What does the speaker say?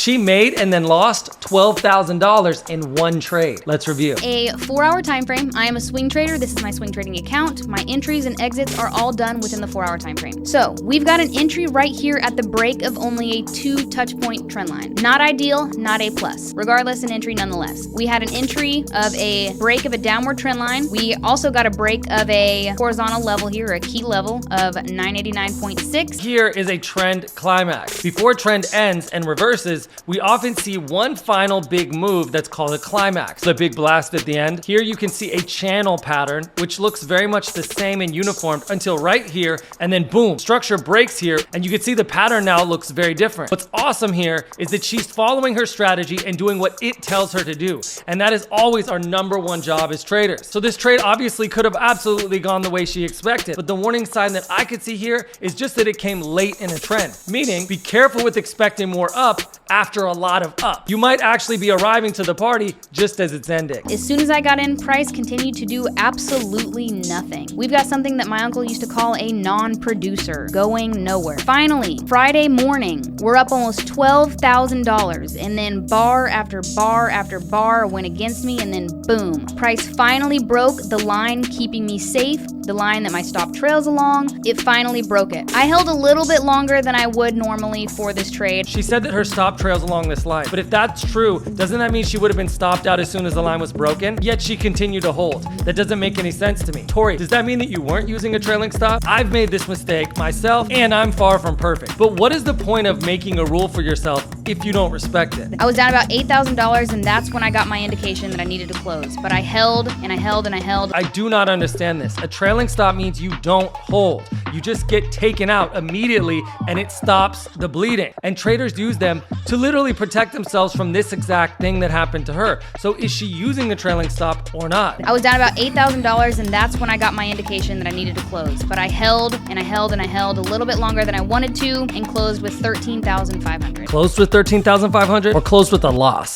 She made and then lost $12,000 in one trade. Let's review. A 4-hour time frame. I am a swing trader. This is my swing trading account. My entries and exits are all done within the 4-hour time frame. So we've got an entry right here at the break of only a 2 touch point trend line. Not ideal, not A plus. Regardless, an entry nonetheless. We had an entry of a break of a downward trend line. We also got a break of a horizontal level here, a key level of 989.6. Here is a trend climax. Before a trend ends and reverses, we often see one final big move that's called a climax. The big blast at the end. Here you can see a channel pattern, which looks very much the same and uniform until right here, and then boom, structure breaks here, and you can see the pattern now looks very different. What's awesome here is that she's following her strategy and doing what it tells her to do. And that is always our #1 job as traders. So this trade obviously could have absolutely gone the way she expected, but the warning sign that I could see here is just that it came late in a trend, meaning be careful with expecting more up after a lot of up. You might actually be arriving to the party just as it's ending. As soon as I got in, price continued to do absolutely nothing. We've got something that my uncle used to call a non-producer, going nowhere. Finally, Friday morning, we're up almost $12,000, and then bar after bar after bar went against me, and then boom. Price finally broke the line keeping me safe, the line that my stop trails along. It finally broke it. I held a little bit longer than I would normally for this trade. She said that her stop trails along this line, but if that's true, doesn't that mean she would have been stopped out as soon as the line was broken? Yet she continued to hold. That doesn't make any sense to me. Tori, does that mean that you weren't using a trailing stop? I've made this mistake myself, and I'm far from perfect. But what is the point of making a rule for yourself if you don't respect it? I was down about $8,000, and that's when I got my indication that I needed to close. But I held and I held and I held. I do not understand this. A trailing stop means you don't hold. You just get taken out immediately and it stops the bleeding. And traders use them to literally protect themselves from this exact thing that happened to her. So is she using a trailing stop or not? I was down about $8,000, and that's when I got my indication that I needed to close. But I held and I held and I held a little bit longer than I wanted to, and closed with $13,500. Closed with $13,500 or closed with a loss?